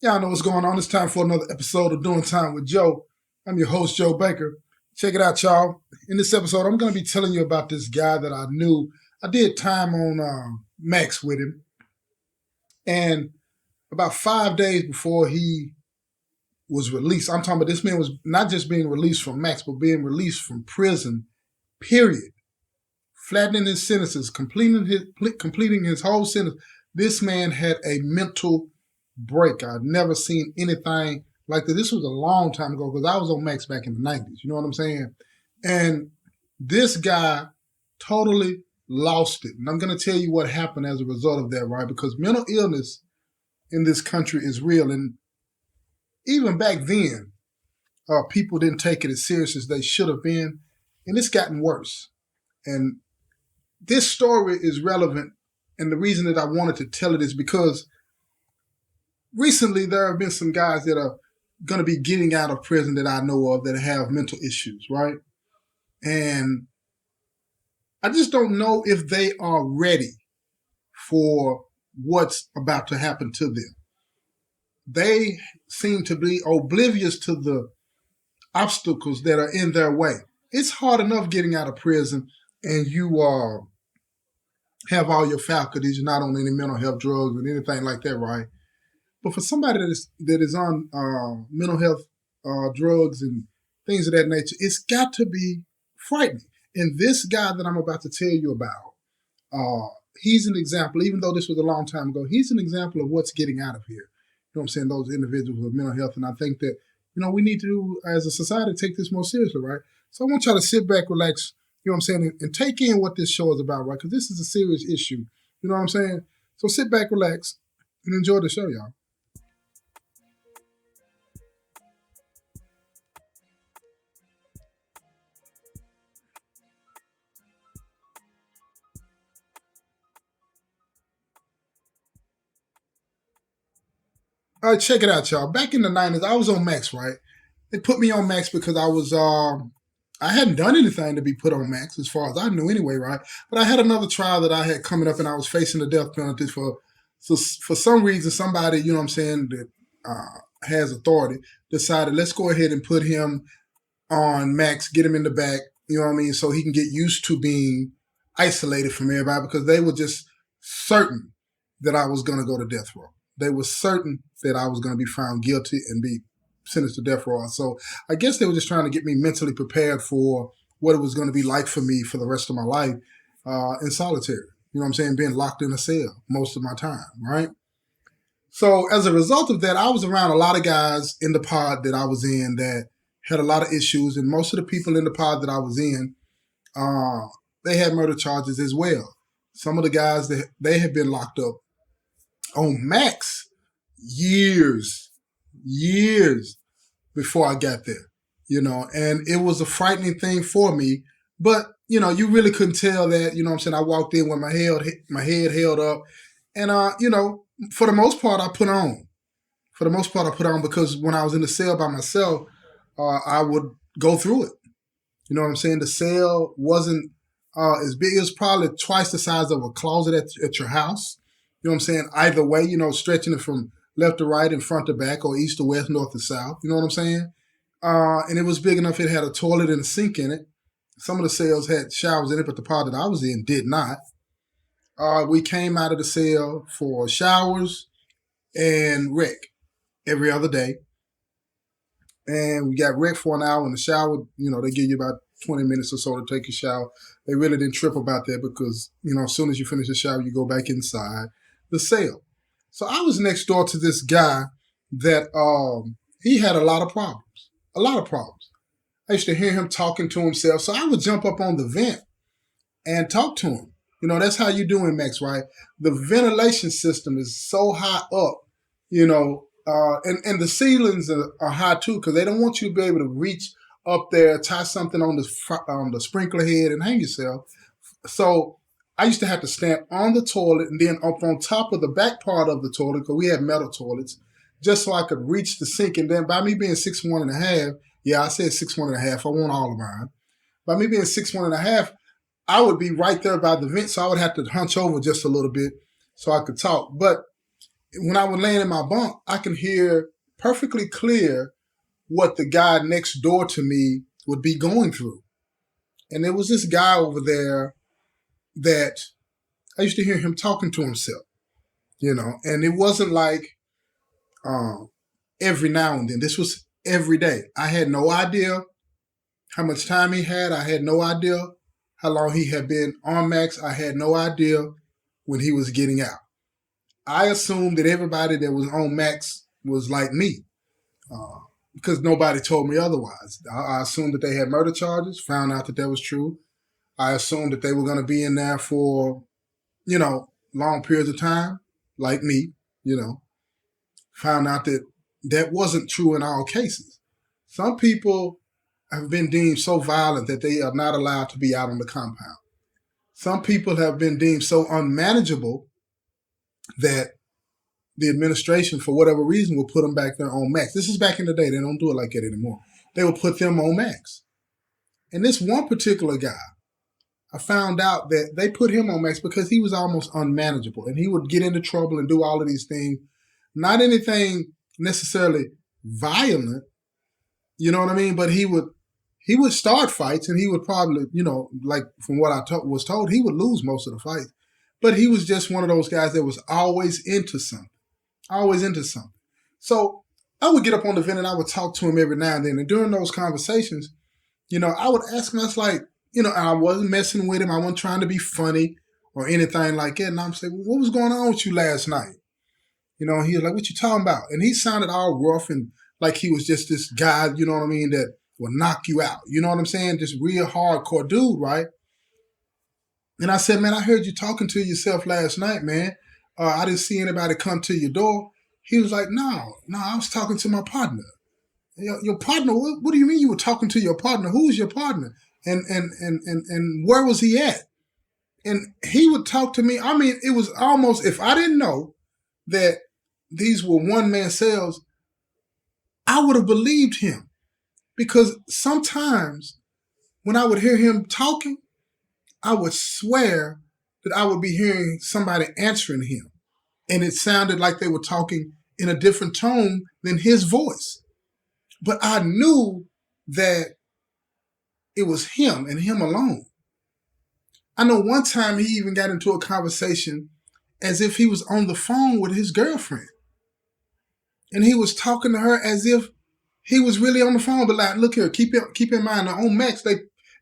Y'all know what's going on. It's time for another episode of Doing Time with Joe. I'm your host, Joe Baker. Check it out, y'all. In this episode, I'm going to be telling you about this guy that I knew. I did time on Max with him. And about 5 days before he was released, I'm talking about this man was not just being released from Max, but being released from prison, period. Flattening his sentences, completing his whole sentence. This man had a mental break. I've never seen anything like that. This was a long time ago because I was on Max back in the 90s. You know what I'm saying? And this guy totally lost it. And I'm going to tell you what happened as a result of that, right? Because mental illness in this country is real. And even back then, people didn't take it as serious as they should have been. And it's gotten worse. And this story is relevant. And the reason that I wanted to tell it is because recently, there have been some guys that are going to be getting out of prison that I know of that have mental issues, right? And I just don't know if they are ready for what's about to happen to them. They seem to be oblivious to the obstacles that are in their way. It's hard enough getting out of prison and you have all your faculties, you're not on any mental health drugs or anything like that, right? But for somebody that is on mental health drugs and things of that nature, it's got to be frightening. And this guy that I'm about to tell you about, he's an example, even though this was a long time ago, he's an example of what's getting out of here. You know what I'm saying? Those individuals with mental health. And I think that, we need to, as a society, take this more seriously, right? So I want y'all to sit back, relax, you know what I'm saying, and take in what this show is about, right? Because this is a serious issue. You know what I'm saying? So sit back, relax, and enjoy the show, y'all. All right, check it out, y'all. Back in the 90s, I was on Max, right? They put me on Max because I hadn't done anything to be put on Max as far as I knew anyway, right? But I had another trial that I had coming up and I was facing the death penalty for some reason, somebody, you know what I'm saying, that has authority decided, let's go ahead and put him on Max, get him in the back, you know what I mean, so he can get used to being isolated from everybody because they were just certain that I was going to go to death row. They were certain that I was going to be found guilty and be sentenced to death row. So I guess they were just trying to get me mentally prepared for what it was going to be like for me for the rest of my life in solitary. You know what I'm saying? Being locked in a cell most of my time, right? So as a result of that, I was around a lot of guys in the pod that I was in that had a lot of issues. And most of the people in the pod that I was in, they had murder charges as well. Some of the guys, they had been locked up on Max years before I got there, and it was a frightening thing for me. But, you really couldn't tell that, you know what I'm saying? I walked in with my head held up and, for the most part, I put on. For the most part, I put on because when I was in the cell by myself, I would go through it. You know what I'm saying? The cell wasn't as big. It was probably twice the size of a closet at your house. You know what I'm saying? Either way, stretching it from left to right and front to back or east to west, north to south. You know what I'm saying? And it was big enough. It had a toilet and a sink in it. Some of the cells had showers in it, but the part that I was in did not. We came out of the cell for showers and rec every other day. And we got rec for an hour in the shower. They give you about 20 minutes or so to take a shower. They really didn't trip about that because, as soon as you finish the shower, you go back inside the cell. So I was next door to this guy that he had a lot of problems. I used to hear him talking to himself. So I would jump up on the vent and talk to him. That's how you do in Max, right? The ventilation system is so high up, and the ceilings are high too because they don't want you to be able to reach up there, tie something on the sprinkler head and hang yourself. So I used to have to stand on the toilet and then up on top of the back part of the toilet because we had metal toilets just so I could reach the sink. And then by me being 6'1.5", I said 6'1.5", I want all of mine. By me being 6'1.5", I would be right there by the vent, so I would have to hunch over just a little bit so I could talk. But when I was laying in my bunk, I can hear perfectly clear what the guy next door to me would be going through. And there was this guy over there that I used to hear him talking to himself, and it wasn't like every now and then. This was every day. I had no idea how much time he had. I had no idea how long he had been on max. I had no idea when he was getting out. I assumed that everybody that was on max was like me because nobody told me otherwise. I assumed that they had murder charges, found out that was true. I assumed that they were going to be in there for, long periods of time, like me, found out that that wasn't true in all cases. Some people have been deemed so violent that they are not allowed to be out on the compound. Some people have been deemed so unmanageable that the administration, for whatever reason, will put them back there on max. This is back in the day. They don't do it like that anymore. They will put them on max. And this one particular guy, I found out that they put him on max because he was almost unmanageable and he would get into trouble and do all of these things. Not anything necessarily violent, you know what I mean? But he would start fights and he would probably, like from what I was told, he would lose most of the fights. But he was just one of those guys that was always into something. So I would get up on the vent and I would talk to him every now and then. And during those conversations, I would ask him, I was like, I wasn't messing with him. I wasn't trying to be funny or anything like that. And I'm saying, what was going on with you last night? He was like, what you talking about? And he sounded all rough and like he was just this guy, that will knock you out. You know what I'm saying? Just real hardcore dude, right? And I said, man, I heard you talking to yourself last night, man. I didn't see anybody come to your door. He was like, no, I was talking to my partner. Your partner? What do you mean you were talking to your partner? Who's your partner? And where was he at? And he would talk to me. I mean, it was almost, if I didn't know that these were one-man cells, I would have believed him. Because sometimes when I would hear him talking, I would swear that I would be hearing somebody answering him. And it sounded like they were talking in a different tone than his voice. But I knew that it was him and him alone. I know one time he even got into a conversation as if he was on the phone with his girlfriend. And he was talking to her as if he was really on the phone. But like, look here, keep in mind, on Max,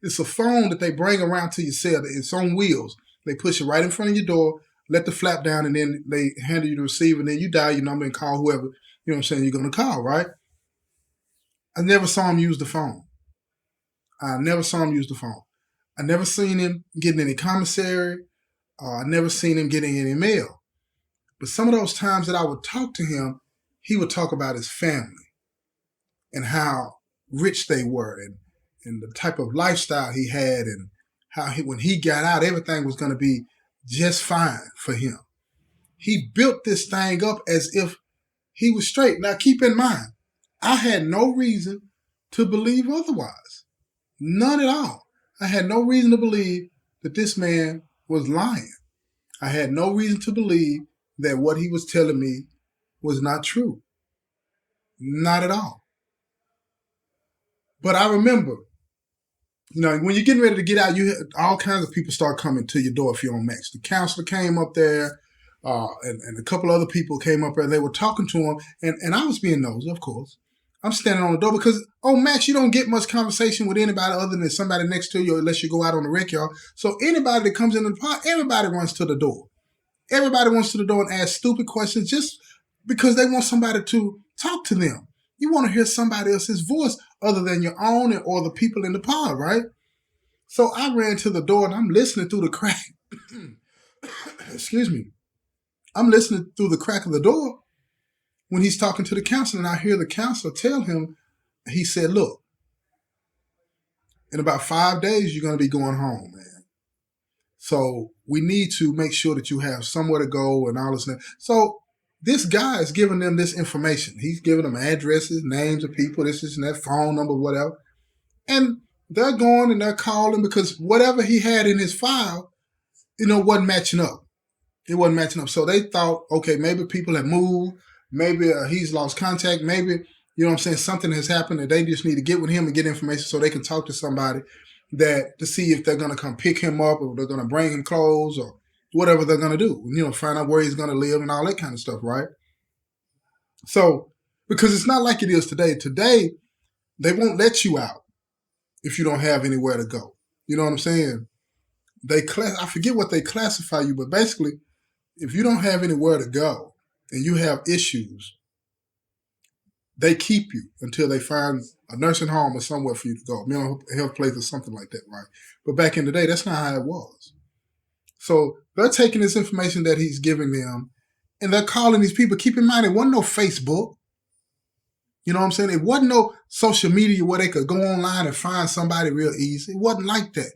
it's a phone that they bring around to your cell. It's on wheels. They push it right in front of your door, let the flap down, and then they hand you the receiver, and then you dial your number and call whoever, you're going to call, right? I never saw him use the phone. I never seen him getting any commissary. I never seen him getting any mail. But some of those times that I would talk to him, he would talk about his family and how rich they were and the type of lifestyle he had and how when he got out, everything was going to be just fine for him. He built this thing up as if he was straight. Now, keep in mind, I had no reason to believe otherwise. None at all. I had no reason to believe that this man was lying. I had no reason to believe that what he was telling me was not true. Not at all. But I remember, when you're getting ready to get out, all kinds of people start coming to your door if you're on Max. The counselor came up there, and a couple other people came up there. They were talking to him, and I was being nosy, of course. I'm standing on the door because on Max, you don't get much conversation with anybody other than somebody next to you unless you go out on the rec yard. So anybody that comes into the park, everybody runs to the door. Everybody runs to the door and asks stupid questions just because they want somebody to talk to them. You want to hear somebody else's voice other than your own or the people in the pod, right? So I ran to the door and I'm listening through the crack. Excuse me. I'm listening through the crack of the door when he's talking to the counselor, and I hear the counselor tell him, he said, look, in about 5 days, you're going to be going home, man. So we need to make sure that you have somewhere to go and all this. So this guy is giving them this information. He's giving them addresses, names of people, this and that, phone number, whatever. And they're going and they're calling because whatever he had in his file, wasn't matching up. It wasn't matching up. So they thought, okay, maybe people have moved. Maybe he's lost contact. Maybe, you know what I'm saying, something has happened that they just need to get with him and get information so they can talk to somebody that to see if they're going to come pick him up or they're going to bring him clothes or whatever they're going to do. You know, find out where he's going to live and all that kind of stuff, right? So, because it's not like it is today. Today, they won't let you out if you don't have anywhere to go. You know what I'm saying? I forget what they classify you, but basically, if you don't have anywhere to go and you have issues, they keep you until they find a nursing home or somewhere for you to go, mental health place or something like that, right? But back in the day, that's not how it was. So they're taking this information that he's giving them and they're calling these people. Keep in mind, it wasn't no Facebook. You know what I'm saying? It wasn't no social media where they could go online and find somebody real easy. It wasn't like that.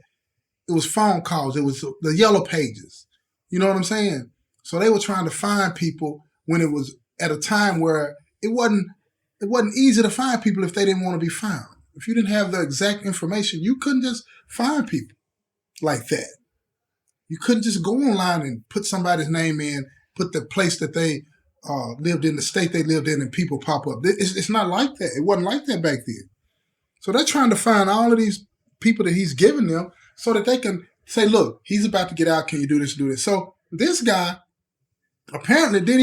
It was phone calls. It was the yellow pages. You know what I'm saying? So they were trying to find people when it was at a time where it wasn't easy to find people if they didn't want to be found. If you didn't have the exact information, you couldn't just find people like that. You couldn't just go online and put somebody's name in, put the place that they lived in, the state they lived in, and people pop up. It's not like that. It wasn't like that back then. So they're trying to find all of these people that he's giving them so that they can say, look, he's about to get out. Can you do this, do this? So this guy apparently didn't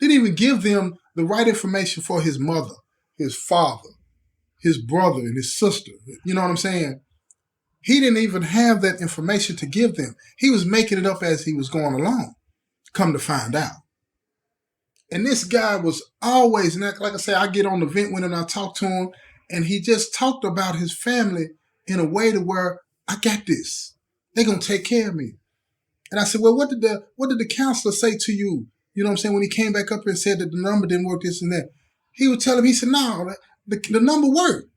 even give them the right information for his mother, his father, his brother, and his sister. You know what I'm saying? He didn't even have that information to give them. He was making it up as he was going along, come to find out. And this guy was always, like I say, I get on the vent when I talk to him, and he just talked about his family in a way to where, I got this. They're going to take care of me. And I said, well, what did the counselor say to you? You know what I'm saying? When he came back up and said that the number didn't work, this and that. He would tell him, he said, no, the number worked.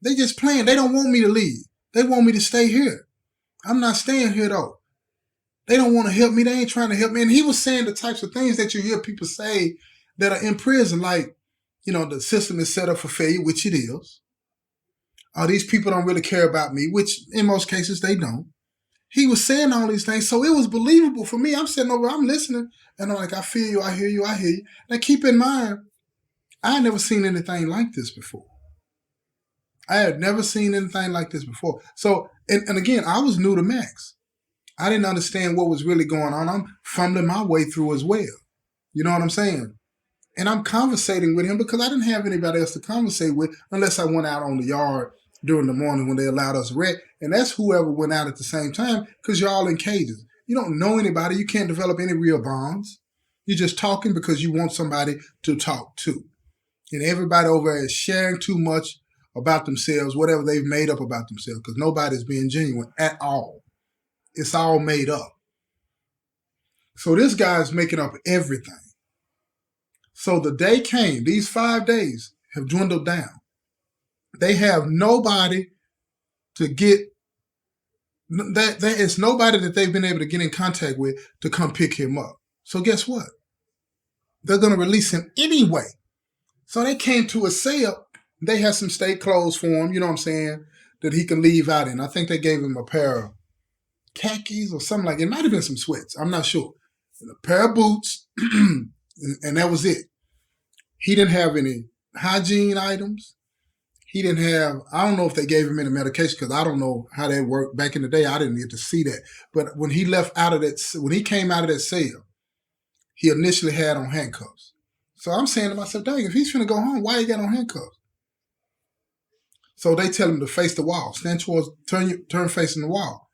They just playing. They don't want me to leave. They want me to stay here. I'm not staying here, though. They don't want to help me. They ain't trying to help me. And he was saying the types of things that you hear people say that are in prison, like, you know, the system is set up for failure, which it is. These people don't really care about me, which in most cases they don't. He was saying all these things, so it was believable for me. I'm sitting over, I'm listening, and I'm like, I feel you, I hear you, I hear you. Now keep in mind, I had never seen anything like this before. I had never seen anything like this before. So, and again, I was new to Max. I didn't understand what was really going on. I'm fumbling my way through as well. You know what I'm saying? And I'm conversating with him because I didn't have anybody else to conversate with unless I went out on the yard during the morning when they allowed us to rec. And that's whoever went out at the same time because you're all in cages. You don't know anybody. You can't develop any real bonds. You're just talking because you want somebody to talk to. And everybody over there is sharing too much about themselves, whatever they've made up about themselves, because nobody's being genuine at all. It's all made up. So this guy's making up everything. So the day came, these 5 days have dwindled down. They have nobody to get, there is nobody that they've been able to get in contact with to come pick him up. So guess what? They're going to release him anyway. So they came to a sale. They had some state clothes for him, you know what I'm saying, that he can leave out in. I think they gave him a pair of khakis or something like that. It might have been some sweats. I'm not sure. And a pair of boots, and that was it. He didn't have any hygiene items. He didn't have, I don't know if they gave him any medication because I don't know how that worked. Back in the day, I didn't get to see that. But when he left out of that, when he came out of that cell, he initially had on handcuffs. So I'm saying to myself, dang, if he's finna go home, why he got on handcuffs? So they tell him to face the wall, stand towards, turn facing the wall.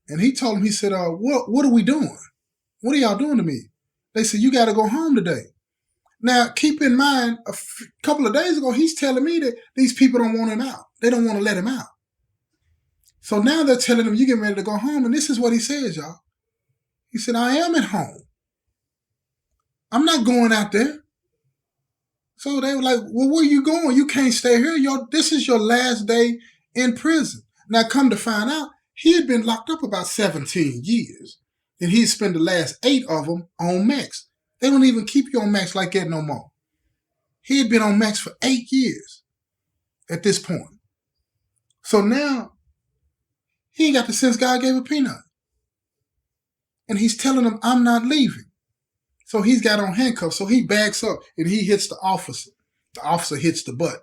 And he told him, he said, what are we doing? What are y'all doing to me? They said, you got to go home today. Now, keep in mind, a couple of days ago, he's telling me that these people don't want him out. They don't want to let him out. So now they're telling him, you're getting ready to go home. And this is what he says, y'all. He said, I am at home. I'm not going out there. So they were like, well, where you going? You can't stay here. This is your last day in prison. Now, come to find out, he had been locked up about 17 years. And he spent the last 8 of them on max. They don't even keep you on max like that no more. He had been on max for 8 years at this point. So now, he ain't got the sense God gave a peanut. and he's telling him, I'm not leaving. So he's got on handcuffs. So he backs up and he hits the officer. The officer hits the button.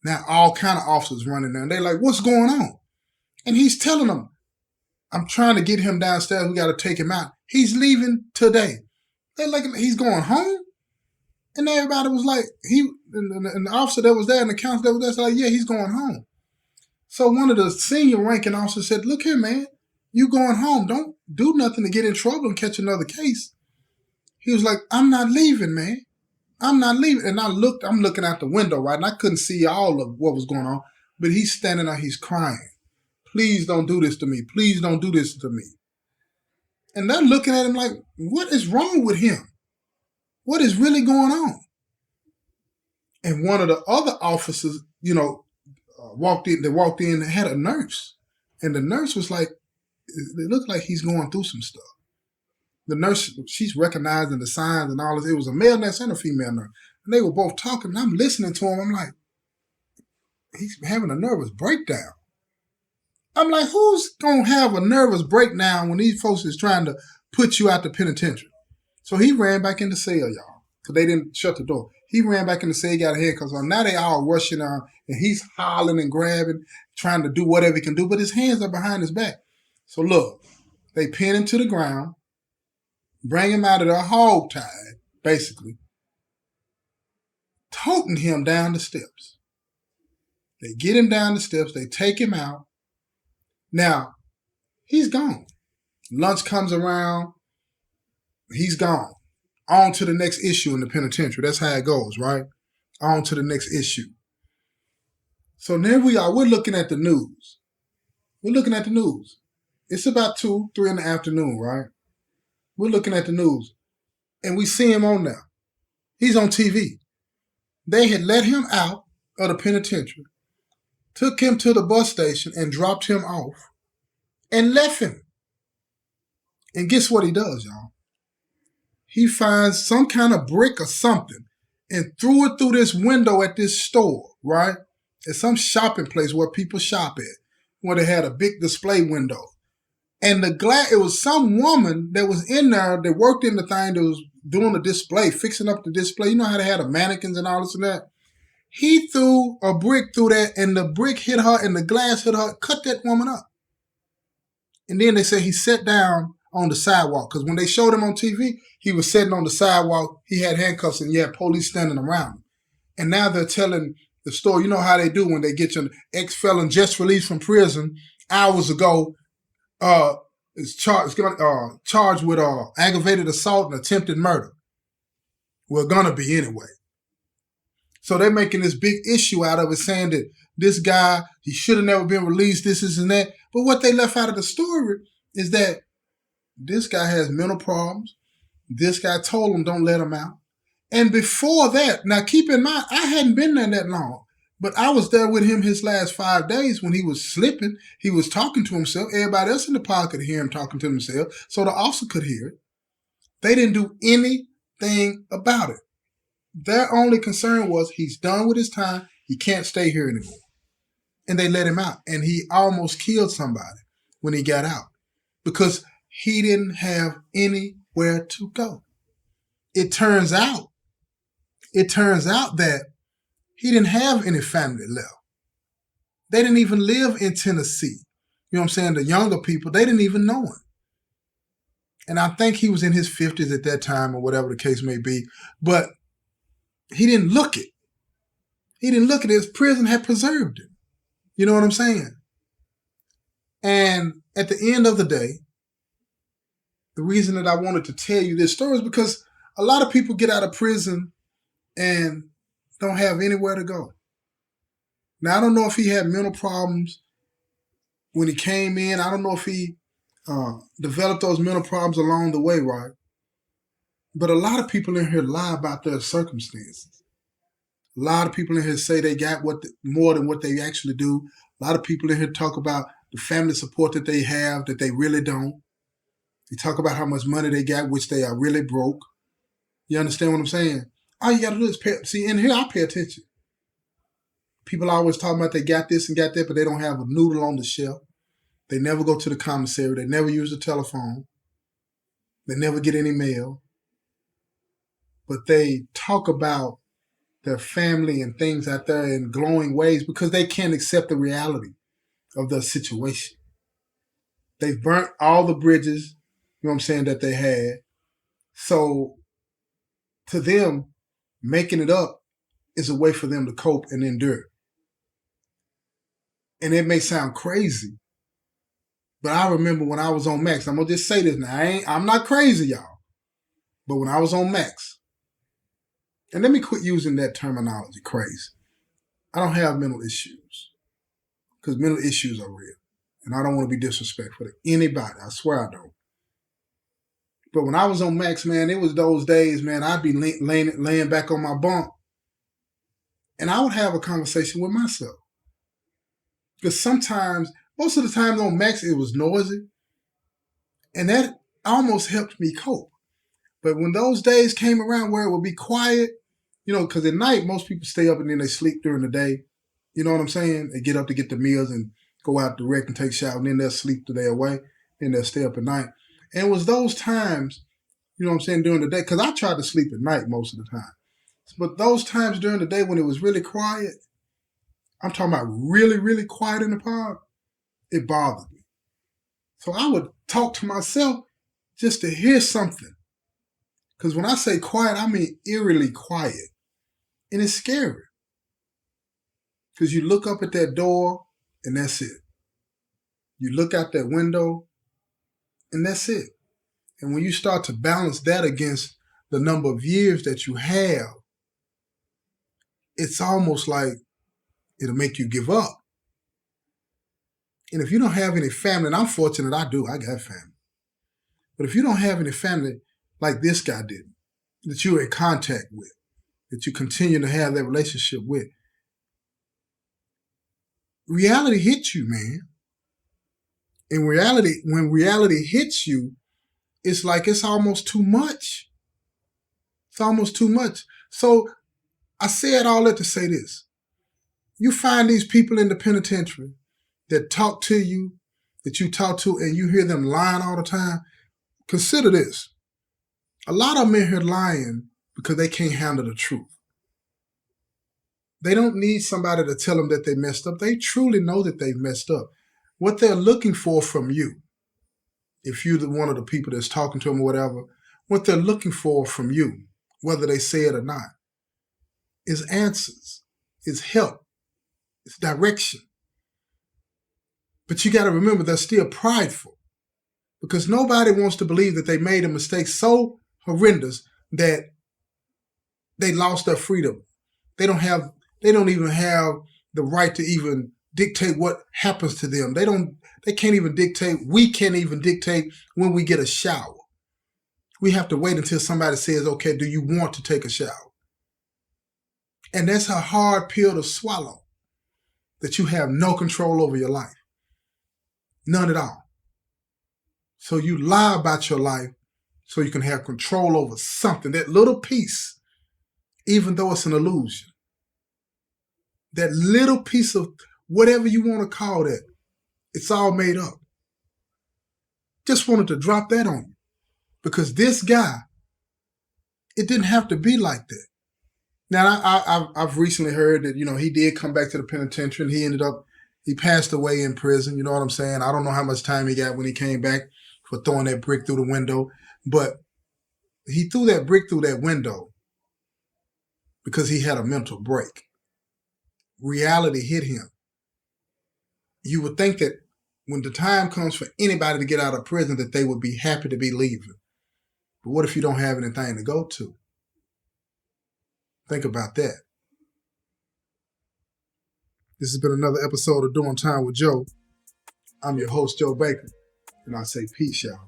Now all kind of officers running there. And they're like, what's going on? And he's telling them, I'm trying to get him downstairs. We got to take him out. He's leaving today. They're like, he's going home? And everybody was like, and the officer that was there and the counselor that was there said, like, yeah, he's going home. So one of the senior ranking officers said, look here, man, you going home. Don't do nothing to get in trouble and catch another case. He was like, I'm not leaving, man. I'm not leaving. And I'm looking out the window, right? And I couldn't see all of what was going on. But he's standing there, he's crying. Please don't do this to me. Please don't do this to me. And they're looking at him like, what is wrong with him? What is really going on? And one of the other officers, walked in. They walked in and had a nurse. And the nurse was like, it looked like he's going through some stuff. The nurse, she's recognizing the signs and all this. It was a male nurse and a female nurse. And they were both talking. And I'm listening to him. I'm like, he's having a nervous breakdown. I'm like, who's going to have a nervous breakdown when these folks is trying to put you out the penitentiary? So he ran back in the cell, y'all, because they didn't shut the door. He ran back in the cell, got handcuffs on. Now they all rushing on, and he's hollering and grabbing, trying to do whatever he can do, but his hands are behind his back. So look, they pin him to the ground, bring him out of there hog-tied, basically, toting him down the steps. They get him down the steps, they take him out. Now, he's gone. Lunch comes around, he's gone. On to the next issue in the penitentiary. That's how it goes, right? On to the next issue. So there we are. We're looking at the news. It's about 2, 3 in the afternoon, right? We're looking at the news. And we see him on there. He's on TV. They had let him out of the penitentiary, took him to the bus station and dropped him off and left him. And guess what he does, y'all? He finds some kind of brick or something and threw it through this window at this store, right? At some shopping place where people shop at, where they had a big display window. And it was some woman that was in there that worked in the thing that was doing the display, fixing up the display. You know how they had the mannequins and all this and that? He threw a brick through that, and the brick hit her, and the glass hit her, cut that woman up. And then they said he sat down on the sidewalk, because when they showed him on TV, he was sitting on the sidewalk, he had handcuffs, and you had police standing around him. And now they're telling the story. You know how they do when they get you, ex-felon just released from prison hours ago, is charged with aggravated assault and attempted murder. Well, gonna be anyway. So they're making this big issue out of it, saying that this guy, he should have never been released, this and that. But what they left out of the story is that this guy has mental problems. This guy told him don't let him out. And before that, now keep in mind, I hadn't been there that long, but I was there with him his last 5 days when he was slipping. He was talking to himself. Everybody else in the park could hear him talking to himself, so the officer could hear it. They didn't do anything about it. Their only concern was he's done with his time. He can't stay here anymore. And they let him out. And he almost killed somebody when he got out because he didn't have anywhere to go. It turns out that he didn't have any family left. They didn't even live in Tennessee. You know what I'm saying? The younger people, they didn't even know him. And I think he was in his 50s at that time or whatever the case may be. But he didn't look it. He didn't look at it. His prison had preserved him. You know what I'm saying? And at the end of the day, the reason that I wanted to tell you this story is because a lot of people get out of prison and don't have anywhere to go. Now, I don't know if he had mental problems when he came in. I don't know if he developed those mental problems along the way, right? But a lot of people in here lie about their circumstances. A lot of people in here say they got more than what they actually do. A lot of people in here talk about the family support that they have that they really don't. They talk about how much money they got, which they are really broke. You understand what I'm saying? All you got to do is see, in here, I pay attention. People always talk about they got this and got that, but they don't have a noodle on the shelf. They never go to the commissary. They never use the telephone. They never get any mail. But they talk about their family and things out there in glowing ways because they can't accept the reality of the situation. They've burnt all the bridges, you know what I'm saying, that they had. So to them, making it up is a way for them to cope and endure. And it may sound crazy, but I remember when I was on Max, I'm gonna just say this now. I'm not crazy, y'all. But when I was on Max, and let me quit using that terminology, crazy. I don't have mental issues because mental issues are real. And I don't want to be disrespectful to anybody. I swear I don't. But when I was on Max, man, it was those days, man, I'd be laying back on my bunk and I would have a conversation with myself. Because sometimes, most of the time on Max, it was noisy. And that almost helped me cope. But when those days came around where it would be quiet, you know, because at night, most people stay up and then they sleep during the day. You know what I'm saying? They get up to get the meals and go out direct and take a shower, and then they'll sleep the day away, and they'll stay up at night. And it was those times, you know what I'm saying, during the day, because I tried to sleep at night most of the time. But those times during the day when it was really quiet, I'm talking about really, really quiet in the pod, it bothered me. So I would talk to myself just to hear something. Because when I say quiet, I mean eerily quiet. And it's scary. Because you look up at that door, and that's it. You look out that window, and that's it. And when you start to balance that against the number of years that you have, it's almost like it'll make you give up. And if you don't have any family, and I'm fortunate I do, I got family. But if you don't have any family like this guy did, that you're in contact with, that you continue to have that relationship with, reality hits you, man. In reality, when reality hits you, it's like it's almost too much. It's almost too much. So I said all that to say this. You find these people in the penitentiary that talk to you, that you talk to, and you hear them lying all the time. Consider this. A lot of them in here lying because they can't handle the truth. They don't need somebody to tell them that they messed up. They truly know that they've messed up. What they're looking for from you, if you're one of the people that's talking to them or whatever, what they're looking for from you, whether they say it or not, is answers, is help, it's direction. But you got to remember they're still prideful because nobody wants to believe that they made a mistake so horrendous that they lost their freedom. They don't even have the right to even dictate what happens to them. They can't even dictate. We can't even dictate when we get a shower. We have to wait until somebody says, okay, do you want to take a shower? And that's a hard pill to swallow, that you have no control over your life. None at all. So you lie about your life so you can have control over something, that little piece, even though it's an illusion. That little piece of whatever you want to call that, it's all made up. Just wanted to drop that on you. Because this guy, it didn't have to be like that. Now, I've recently heard that, he did come back to the penitentiary and he passed away in prison. You know what I'm saying? I don't know how much time he got when he came back for throwing that brick through the window. But he threw that brick through that window because he had a mental break. Reality hit him. You would think that when the time comes for anybody to get out of prison that they would be happy to be leaving. But what if you don't have anything to go to? Think about that. This has been another episode of Doing Time with Joe. I'm your host, Joe Baker, and I say peace, y'all.